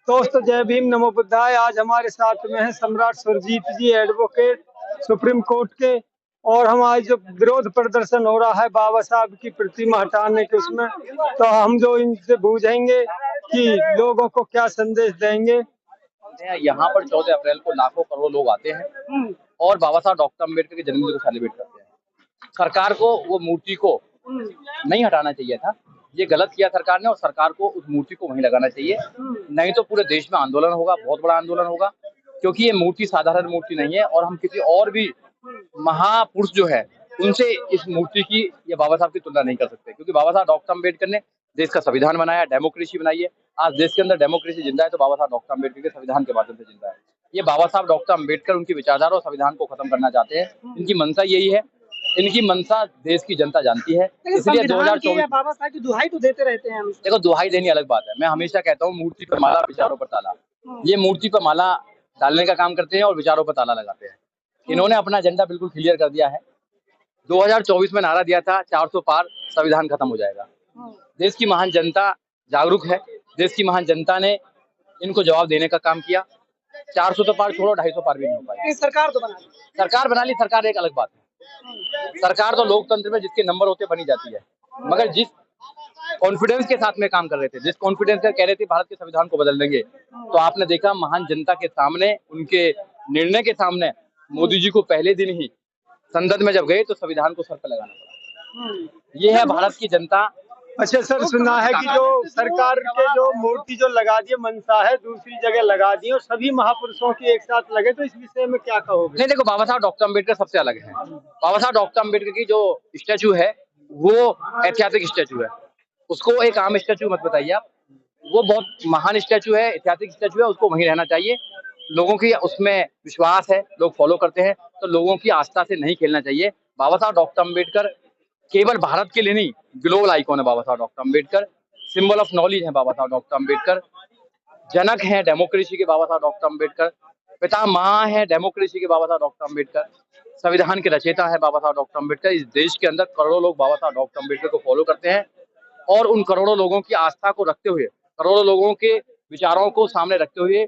दोस्तों जय भीम नमो बुद्धाय। आज हमारे साथ में है सम्राट सुरजीत जी, एडवोकेट सुप्रीम कोर्ट के। और हम आज जो विरोध प्रदर्शन हो रहा है बाबा साहब की प्रतिमा हटाने के उसमें, तो हम जो इनसे पूछेंगे कि लोगों को क्या संदेश देंगे। यहाँ पर 14 अप्रैल को लाखों करोड़ों लोग आते हैं और बाबा साहब डॉक्टर अम्बेडकर के जन्मदिन को सेलिब्रेट करते हैं। सरकार को वो मूर्ति को नहीं हटाना चाहिए था, ये गलत किया सरकार ने, और सरकार को उस मूर्ति को वहीं लगाना चाहिए। नहीं तो पूरे देश में आंदोलन होगा, बहुत बड़ा आंदोलन होगा, क्योंकि ये मूर्ति साधारण मूर्ति नहीं है। और हम किसी और भी महापुरुष जो है उनसे इस मूर्ति की या बाबा साहब की तुलना नहीं कर सकते, क्योंकि बाबा साहब डॉक्टर अम्बेडकर ने देश का संविधान बनाया, डेमोक्रेसी बनाई है। आज देश के अंदर डेमोक्रेसी जिंदा है तो बाबा साहब डॉक्टर अम्बेडकर के संविधान के माध्यम से जिंदा है। ये बाबा साहब डॉक्टर अम्बेडकर उनकी विचारधारा और संविधान को खत्म करना चाहते हैं। इनकी मंशा यही है, इनकी मंशा देश की जनता जानती है। इसलिए 2024 बाबा साहब की दुहाई तो देते रहते हैं हम। देखो, दुहाई देनी अलग बात है। मैं हमेशा कहता हूँ मूर्ति पर माला, विचारों पर ताला। ये मूर्ति पर माला डालने का काम करते हैं और विचारों पर ताला लगाते हैं। इन्होंने अपना एजेंडा बिल्कुल क्लियर कर दिया है। 2024 में नारा दिया था 400 पार, संविधान खत्म हो जाएगा। देश की महान जनता जागरूक है, देश की महान जनता ने इनको जवाब देने का काम किया। 400 तो पार छोड़ो, 250 पार भी नहीं हो पाए। सरकार तो बना ली, सरकार एक अलग बात है। सरकार तो लोकतंत्र में जिसके नंबर होते बनी जाती है, मगर जिस कॉन्फिडेंस के साथ में काम कर रहे थे, जिस कॉन्फिडेंस से कह रहे थे भारत के संविधान को बदल देंगे, तो आपने देखा महान जनता के सामने, उनके निर्णय के सामने मोदी जी को पहले दिन ही संसद में जब गए तो संविधान को सर पर लगाना पड़ा। ये है भारत की जनता। अच्छा सर, सुना है कि जो सरकार के जो मूर्ति जो लगा दिए, मनसा है दूसरी जगह लगा दी और सभी महापुरुषों की एक साथ लगे, तो इस विषय में क्या कहोगे? नहीं, देखो, बाबा साहब डॉक्टर अम्बेडकर सबसे अलग है। बाबा साहब डॉक्टर अम्बेडकर की जो स्टैचू है वो ऐतिहासिक स्टैचू है, उसको एक आम स्टैचू मत बताइए आप। वो बहुत महान स्टैचू है, ऐतिहासिक स्टैचू है, उसको वहीं रहना चाहिए। लोगों की उसमें विश्वास है, लोग फॉलो करते हैं, तो लोगों की आस्था से नहीं खेलना चाहिए। बाबा साहब डॉक्टर अम्बेडकर केवल भारत के लिए नहीं, ग्लोबल आइकॉन है बाबा साहब doctor Ambedkar. Symbol of knowledge है बाबा साहब डॉक्टर अम्बेडकर। जनक है डेमोक्रेसी के बाबा साहब डॉक्टर अम्बेडकर। पिता माँ है डेमोक्रेसी के बाबा साहब डॉक्टर अम्बेडकर। संविधान के रचयिता है बाबा साहब डॉक्टर अम्बेडकर। इस देश के अंदर करोड़ों लोग बाबा साहब डॉक्टर अम्बेडकर को फॉलो करते हैं, और उन करोड़ों लोगों की आस्था को रखते हुए, करोड़ों लोगों के विचारों को सामने रखते हुए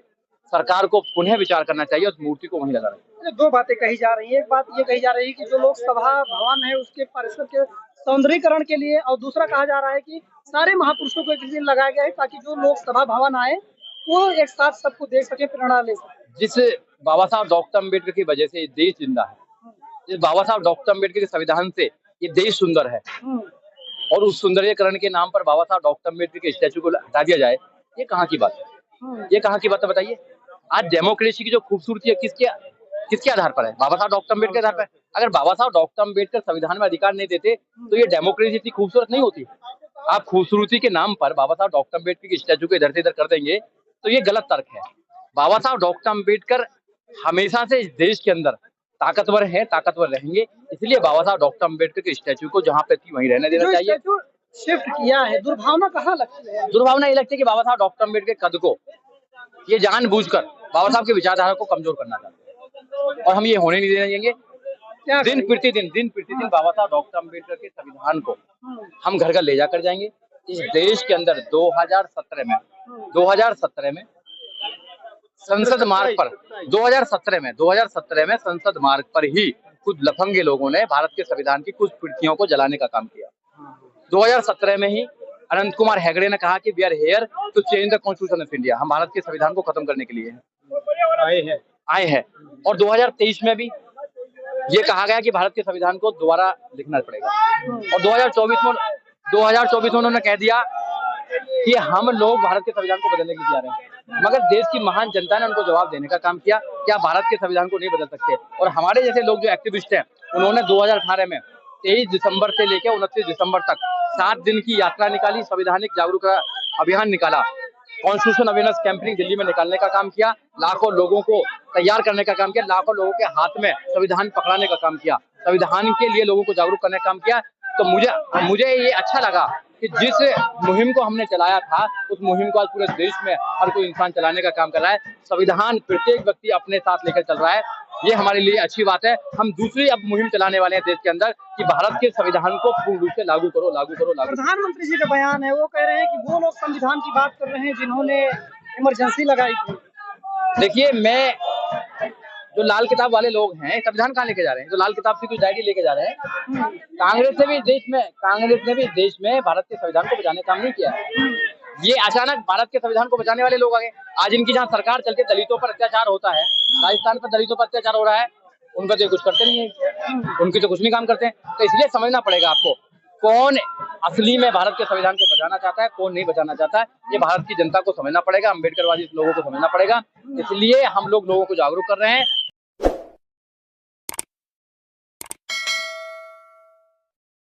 सरकार को पुनः विचार करना चाहिए, उस मूर्ति को वहीं लगाना चाहिए। दो बातें कही जा रही है। एक बात ये कही जा रही है कि जो लोकसभा भवन है उसके परिसर के सौंदर्यीकरण के लिए, और दूसरा कहा जा रहा है कि सारे महापुरुषों को एक दिन लगाया गया है ताकि जो लोकसभा भवन आए वो एक साथ सबको देख सके, प्रेरणा ले सके। जिस बाबा साहब डॉक्टर अम्बेडकर की वजह से ये देश जिंदा है, जिस बाबा साहब डॉक्टर अम्बेडकर के संविधान से ये देश सुंदर है, और उस सुंदरीकरण के नाम पर बाबा साहब डॉक्टर अम्बेडकर के स्टैचू को हटा दिया जाए, ये कहाँ की बात है? ये कहाँ की बात है बताइए? आज डेमोक्रेसी की जो खूबसूरती है किसके आधार पर है? बाबा साहब डॉक्टर अम्बेडकर के आधार पर। अगर बाबा साहब डॉक्टर अम्बेडकर संविधान में अधिकार नहीं देते तो ये डेमोक्रेसी इतनी खूबसूरत नहीं होती। आप खूबसूरती के नाम पर बाबा साहब डॉक्टर अम्बेडकर के स्टैचू को इधर से इधर कर देंगे तो ये गलत तर्क है। बाबा साहब डॉक्टर अम्बेडकर हमेशा से इस देश के अंदर ताकतवर है, ताकतवर रहेंगे। इसलिए बाबा साहब डॉक्टर अम्बेडकर के स्टैचू को जहाँ पे थी वहीं रहने देना चाहिए। शिफ्ट किया है, दुर्भावना कहाँ लगती है? दुर्भावना ये लगती है कि बाबा साहब डॉक्टर अम्बेडकर के कद को ये जानबूझकर बाबा साहब की विचारधारा को कमजोर करना चाहते हैं, और हम ये होने नहीं देंगे। दिन प्रतिदिन बाबा साहब डॉक्टर अम्बेडकर के संविधान को हम घर घर ले जाकर जाएंगे। इस देश के अंदर 2017 में संसद मार्ग पर 2017 में संसद मार्ग पर ही खुद लफंगे लोगों ने भारत के संविधान की कुछ प्रतियों को जलाने का काम किया। 2017 में ही अनंत कुमार हेगड़े ने कहा कि we are here to change the constitution of India, हम भारत के संविधान को खत्म करने के लिए आए हैं। और 2023 में भी ये कहा गया कि भारत के संविधान को दोबारा लिखना पड़ेगा, और 2024 में उन्होंने कह दिया कि हम लोग भारत के संविधान को बदलने के लिए जा रहे हैं। मगर देश की महान जनता ने उनको जवाब देने का काम किया कि आप भारत के संविधान को नहीं बदल सकते। और हमारे जैसे लोग जो एक्टिविस्ट हैं, उन्होंने 2018 में 23 दिसंबर से लेकर 29 दिसंबर तक 7 दिन की यात्रा निकाली, संवैधानिक जागरूकता अभियान निकाला, कॉन्स्टिट्यूशन अवेयरनेस कैंपेनिंग दिल्ली में निकालने का काम किया, लाखों लोगों को तैयार करने का काम किया, लाखों लोगों के हाथ में संविधान पकड़ाने का काम किया, संविधान के लिए लोगों को जागरूक करने का काम किया। तो मुझे ये अच्छा लगा कि जिस मुहिम को हमने चलाया था उस मुहिम को आज पूरे देश में हर कोई इंसान चलाने का काम कर रहा है। संविधान प्रत्येक व्यक्ति अपने साथ लेकर चल रहा है, ये हमारे लिए अच्छी बात है। हम दूसरी अब मुहिम चलाने वाले हैं देश के अंदर कि भारत के संविधान को पूर्ण रूप से लागू करो। प्रधानमंत्री जी का बयान है, वो कह रहे हैं कि वो लोग संविधान की बात कर रहे हैं जिन्होंने इमरजेंसी लगाई थी। देखिए, मैं जो लाल किताब वाले लोग हैं, संविधान कहाँ लेके जा रहे हैं? जो लाल किताब की कोई डायरी लेके जा रहे हैं। कांग्रेस ने भी देश में भारत के संविधान को बचाने का काम नहीं किया है। ये अचानक भारत के संविधान को बचाने वाले लोग आ गए। आज इनकी जहाँ सरकार चलती है, दलितों पर अत्याचार होता है, राजस्थान पर दलितों पर अत्याचार हो रहा है, उनका तो कुछ करते नहीं है, उनकी तो कुछ नहीं काम करते हैं। तो इसलिए समझना पड़ेगा आपको, कौन असली में भारत के संविधान को बचाना चाहता है, कौन नहीं बचाना चाहता है, ये भारत की जनता को समझना पड़ेगा, अम्बेडकरवादी लोगों को समझना पड़ेगा। इसलिए हम लोग लोगों को जागरूक कर रहे हैं